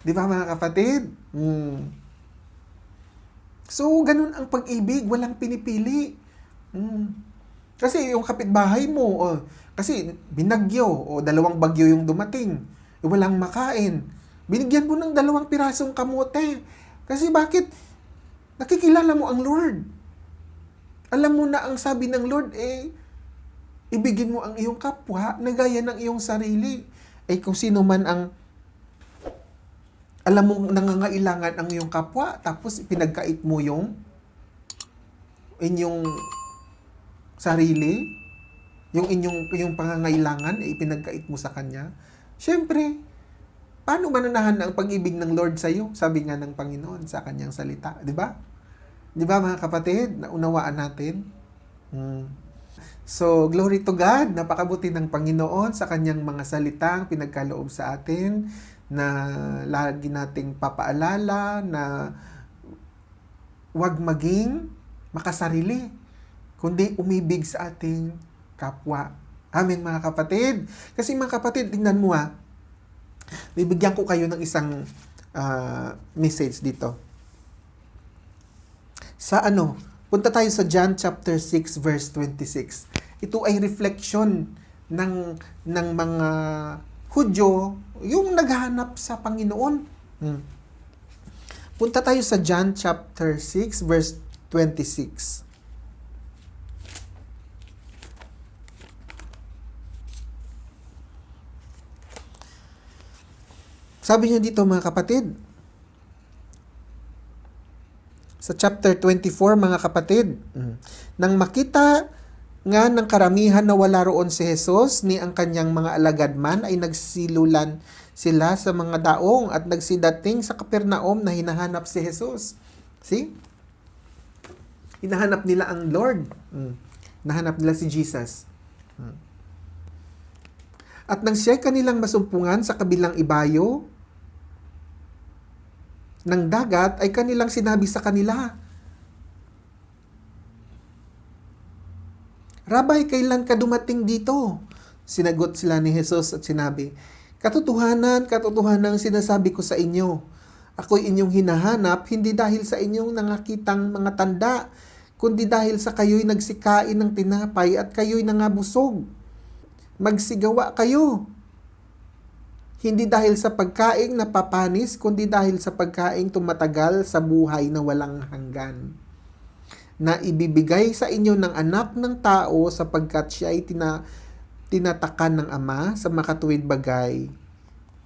S1: Di ba mga kapatid? So, ganun ang pag-ibig, walang pinipili. Kasi yung kapitbahay mo, kasi binagyo, o 2 bagyo yung dumating, walang makain. Binigyan mo ng 2 pirasong kamote. Kasi bakit? Nakikilala mo ang Lord. Alam mo na ang sabi ng Lord, ibigin mo ang iyong kapwa na gaya ng iyong sarili. Kung sino man ang alam mo nangangailangan ang iyong kapwa, tapos pinagkait mo yung inyong sarili, yung inyong pangangailangan, ipinagkait mo sa Kanya. Siyempre, paano mananahan ang pag-ibig ng Lord sa iyo? Sabi nga ng Panginoon sa Kanyang salita. Di ba? Di ba mga kapatid? Naunawaan natin? So, glory to God. Napakabuti ng Panginoon sa Kanyang mga salitang pinagkaloob sa atin, na lagi nating papaalala na huwag maging makasarili, kundi umibig sa ating kapwa. Amen mga kapatid. Kasi mga kapatid, tingnan mo bibigyan ko kayo ng isang message dito. Punta tayo sa John chapter 6 verse 26. Ito ay reflection ng mga Hudyo, yung naghahanap sa Panginoon. Punta tayo sa John chapter 6 verse 26. Sabi niya dito mga kapatid, sa chapter 24 mga kapatid, nang makita nga ng karamihan na wala roon si Jesus, ni ang kanyang mga alagad man ay nagsilulan sila sa mga daong at nagsidating sa Kapernaum na hinahanap si Jesus. See? Hinahanap nila ang Lord. Hinahanap nila si Jesus. At nang siya'y kanilang masumpungan sa kabilang ibayo ng dagat, ay kanilang sinabi sa kanila, Rabay, kailan ka dumating dito? Sinagot sila ni Jesus at sinabi, Katotohanan sinasabi ko sa inyo. Ako'y inyong hinahanap, hindi dahil sa inyong nangakitang mga tanda, kundi dahil sa kayo'y nagsikain ng tinapay at kayo'y nangabusog. Magsigawa kayo. Hindi dahil sa pagkaing napapanis, kundi dahil sa pagkaing tumatagal sa buhay na walang hanggan, na ibibigay sa inyo ng anak ng tao sapagkat siya ay tinatakan ng Ama sa makatuwid bagay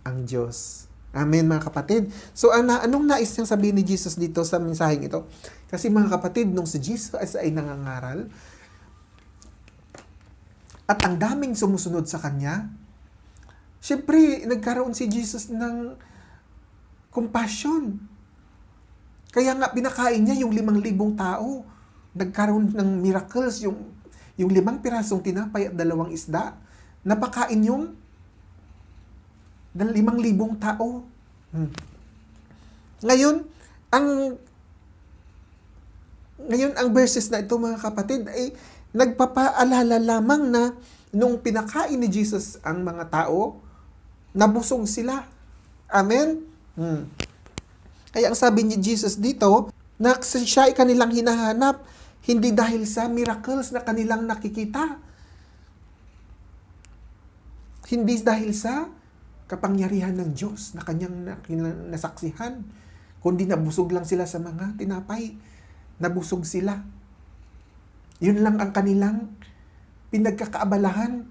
S1: ang Diyos. Amen mga kapatid. So anong nais niyang sabihin ni Jesus dito sa mensaheng ito? Kasi mga kapatid, nung si Jesus ay nangangaral at ang daming sumusunod sa Kanya, syempre nagkaroon si Jesus ng compassion. Kaya nga pinakain niya yung 5,000 tao. Nagkaroon ng miracles, yung 5 pirasong tinapay at 2 isda. Napakain yung 5,000 tao. Ngayon, ang verses na ito mga kapatid ay nagpapaalala lamang na nung pinakain ni Jesus ang mga tao, nabusog sila. Amen? Kaya ang sabi ni Jesus dito, na siya ay kanilang hinahanap, hindi dahil sa miracles na kanilang nakikita. Hindi dahil sa kapangyarihan ng Diyos na kanyang nasaksihan, kundi nabusog lang sila sa mga tinapay. Nabusog sila. Yun lang ang kanilang pinagkakaabalahan.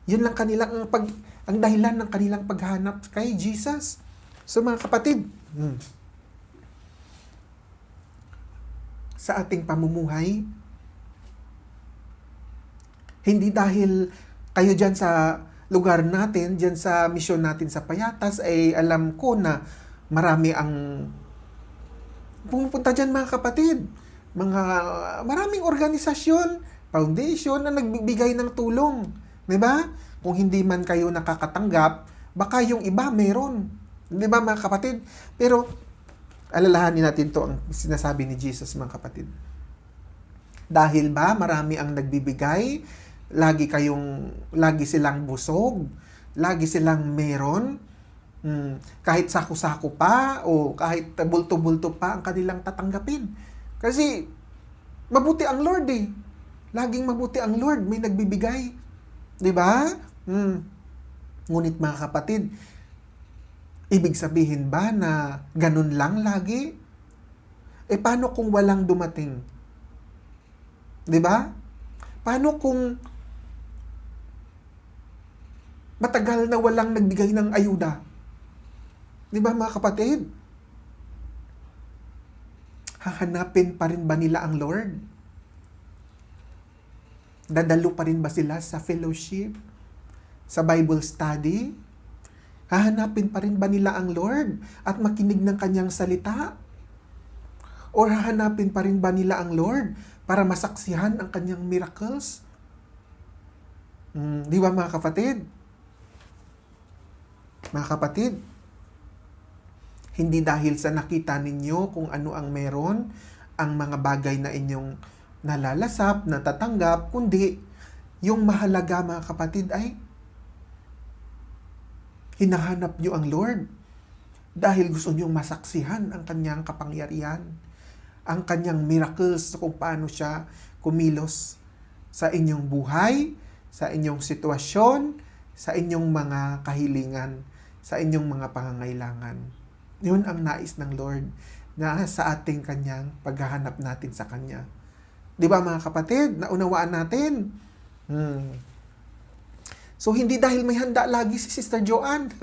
S1: Yun lang ang dahilan ng kanilang paghanap kay Jesus. So mga kapatid, sa ating pamumuhay, hindi dahil kayo dyan sa lugar natin, dyan sa misyon natin sa Payatas, ay alam ko na marami ang pumupunta dyan mga kapatid. Maraming organisasyon, foundation na nagbibigay ng tulong. Diba? Kung hindi man kayo nakakatanggap, baka yung iba meron. Diba mga kapatid? Pero alalahanin natin to ang sinasabi ni Jesus mga kapatid. Dahil ba marami ang nagbibigay, lagi silang busog, lagi silang meron, kahit sako-sako pa o kahit bulto-bulto pa ang kanilang tatanggapin. Kasi mabuti ang Lord eh. Laging mabuti ang Lord, may nagbibigay. 'Di ba? Ngunit mga kapatid, ibig sabihin ba na ganun lang lagi? Paano kung walang dumating? 'Di ba? Paano kung matagal na walang nagbigay ng ayuda? 'Di ba mga kapatid? Hahanapin pa rin ba nila ang Lord? Dadalo pa rin ba sila sa fellowship? Sa Bible study? Hahanapin pa rin ba nila ang Lord at makinig ng kanyang salita? Or hahanapin pa rin ba nila ang Lord para masaksihan ang kanyang miracles? Di ba mga kapatid? Mga kapatid, hindi dahil sa nakita ninyo kung ano ang meron, ang mga bagay na inyong nalalasap, natatanggap, kundi yung mahalaga mga kapatid ay hinahanap nyo ang Lord dahil gusto nyo masaksihan ang kanyang kapangyarihan, ang kanyang miracles kung paano siya kumilos sa inyong buhay, sa inyong sitwasyon, sa inyong mga kahilingan, sa inyong mga pangangailangan. Yun ang nais ng Lord na sa ating kanyang paghahanap natin sa kanya. Di ba mga kapatid? Naunawaan natin. So, hindi dahil may handa lagi si Sister Joanne.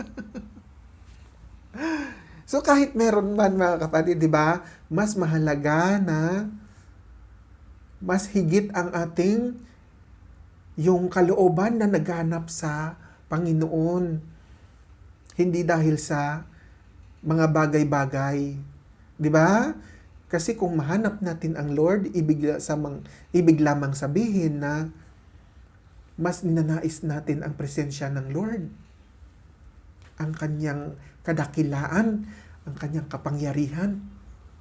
S1: So, kahit meron man mga kapatid, di ba? Mas mahalaga na mas higit ang ating yung kalooban na naghanap sa Panginoon. Hindi dahil sa mga bagay-bagay. Di ba? Kasi kung mahanap natin ang Lord, ibig lamang sabihin na mas ninanais natin ang presensya ng Lord. Ang kanyang kadakilaan, ang kanyang kapangyarihan.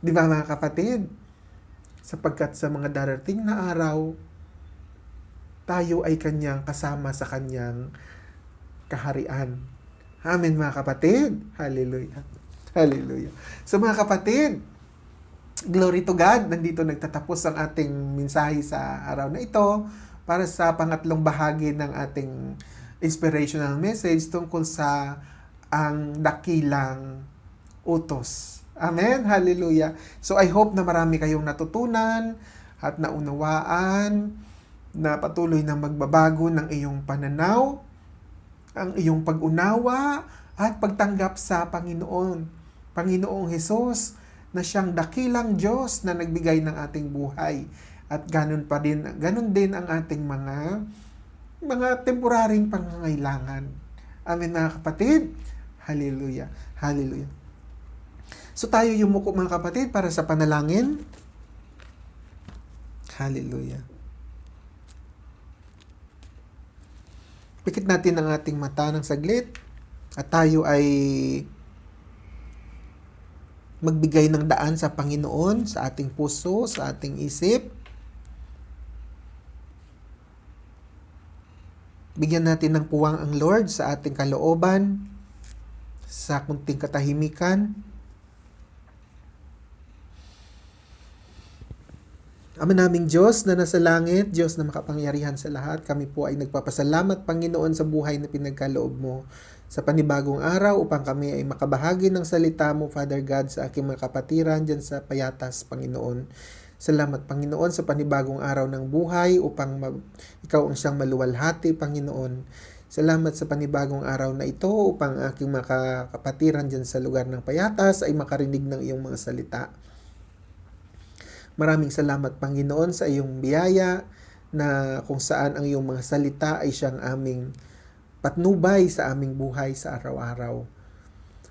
S1: Di ba mga kapatid? Sapagkat sa mga darating na araw, tayo ay kanyang kasama sa kanyang kaharian. Amen mga kapatid. Hallelujah. Hallelujah. So mga kapatid, glory to God. Nandito nagtatapos ang ating mensahe sa araw na ito para sa pangatlong bahagi ng ating inspirational message tungkol sa ang dakilang utos. Amen? Hallelujah. So I hope na marami kayong natutunan at naunawaan na patuloy na magbabago ng iyong pananaw, ang iyong pag-unawa at pagtanggap sa Panginoon. Panginoong Hesus na siyang dakilang Diyos na nagbigay ng ating buhay. At ganun din ang ating mga temporaring pangangailangan. Amen mga kapatid. Hallelujah. Hallelujah. So tayo yumuko mga kapatid para sa panalangin. Hallelujah. Pikit natin ang ating mata ng saglit at tayo ay magbigay ng daan sa Panginoon, sa ating puso, sa ating isip. Bigyan natin ng puwang ang Lord sa ating kalooban, sa kunting katahimikan. Ama naming Diyos na nasa langit, Diyos na makapangyarihan sa lahat, kami po ay nagpapasalamat, Panginoon, sa buhay na pinagkaloob mo sa panibagong araw upang kami ay makabahagi ng salita mo, Father God, sa aking mga kapatiran dyan sa Payatas, Panginoon. Salamat, Panginoon, sa panibagong araw ng buhay upang ikaw ang siyang maluwalhati, Panginoon. Salamat sa panibagong araw na ito upang aking mga kapatiran dyan sa lugar ng Payatas ay makarinig ng iyong mga salita. Maraming salamat, Panginoon, sa iyong biyaya na kung saan ang iyong mga salita ay siyang aming patnubay sa aming buhay sa araw-araw.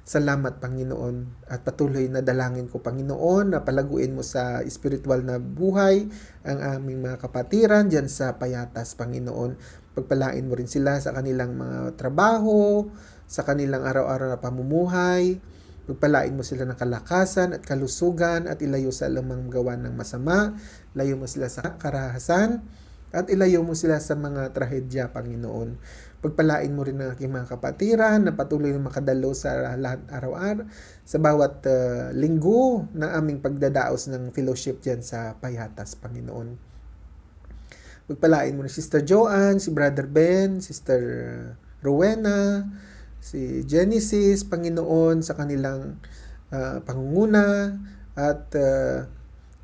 S1: Salamat, Panginoon, at patuloy na dalangin ko, Panginoon, na palaguin mo sa espiritual na buhay ang aming mga kapatiran dyan sa Payatas, Panginoon. Pagpalain mo rin sila sa kanilang mga trabaho, sa kanilang araw-araw na pamumuhay. Pagpalain mo sila ng kalakasan at kalusugan at ilayo sa alamang gawa ng masama. Layo mo sila sa karahasan at ilayo mo sila sa mga trahedya, Panginoon. Pagpalain mo rin ang aking mga kapatiran na patuloy na makadalo sa lahat araw-araw sa bawat linggo na aming pagdadaos ng fellowship dyan sa Payatas, Panginoon. Pagpalain mo na Sister Joanne, si Brother Ben, Sister Rowena, si Genesis, Panginoon, sa kanilang pangunguna at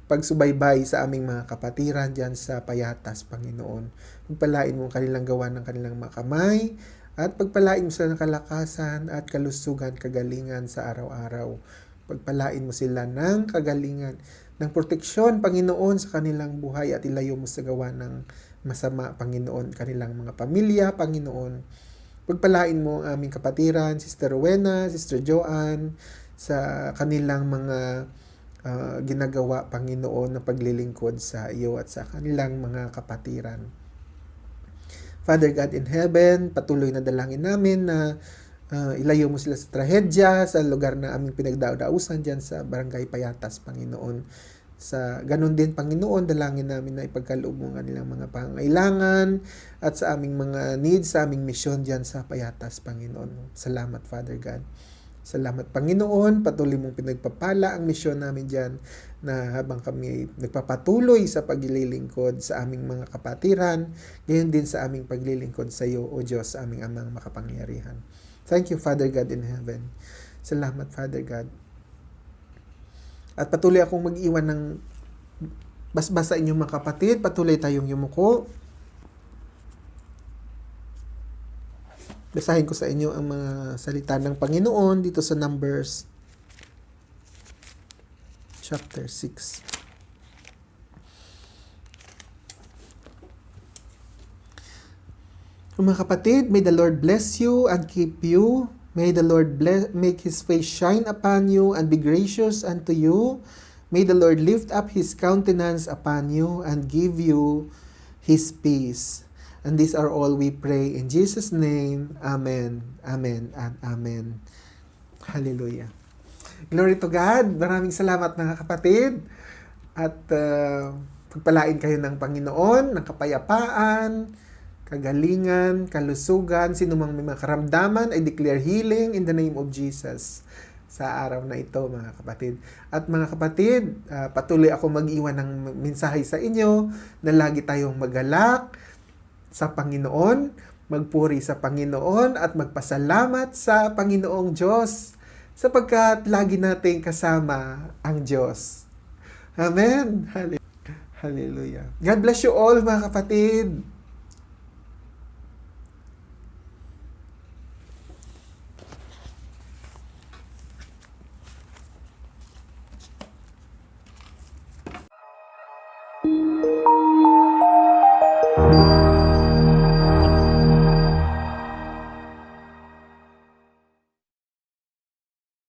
S1: pagsubaybay sa aming mga kapatiran dyan sa Payatas, Panginoon. Pagpalain mo ang kanilang gawa ng kanilang mga kamay at pagpalain mo sila ng kalakasan at kalusugan, kagalingan sa araw-araw. Pagpalain mo sila ng kagalingan, ng proteksyon, Panginoon, sa kanilang buhay at ilayo mo sa gawa ng masama, Panginoon, kanilang mga pamilya, Panginoon. Pagpalain mo ang aming kapatiran, Sister Rowena, Sister Joanne, sa kanilang mga ginagawa, Panginoon, na paglilingkod sa iyo at sa kanilang mga kapatiran. Father God in heaven, patuloy na dalangin namin na ilayo mo sila sa trahedya, sa lugar na aming pinagdaudausan dyan sa Barangay Payatas, Panginoon. Sa ganun din, Panginoon, dalangin namin na ipagkaloob mo ang kanilang mga pangailangan at sa aming mga needs, sa aming misyon dyan sa Payatas, Panginoon. Salamat, Father God. Salamat Panginoon, patuloy mong pinagpapala ang misyon namin dyan na habang kami ay nagpapatuloy sa paglilingkod sa aming mga kapatiran, gayon din sa aming paglilingkod sa iyo, O Diyos, sa aming amang makapangyarihan. Thank you, Father God in heaven. Salamat, Father God. At patuloy akong mag-iwan ng basbas sa inyong mga kapatid. Patuloy tayong yumuko. Basahin ko sa inyo ang mga salita ng Panginoon dito sa Numbers chapter 6. Mga kapatid, may the Lord bless you and keep you. May the Lord make His face shine upon you and be gracious unto you. May the Lord lift up His countenance upon you and give you His peace. And these are all we pray in Jesus' name. Amen, amen, and amen. Hallelujah. Glory to God. Maraming salamat mga kapatid. At pagpalain kayo ng Panginoon, ng kapayapaan, kagalingan, kalusugan, sino mang may mga karamdaman, I declare healing in the name of Jesus sa araw na ito, mga kapatid. At mga kapatid, patuloy ako mag-iwan ng mensahe sa inyo na lagi tayong magalak sa Panginoon, magpuri sa Panginoon at magpasalamat sa Panginoong Diyos sapagkat lagi nating kasama ang Diyos. Amen. Hallelujah. God bless you all, mga kapatid.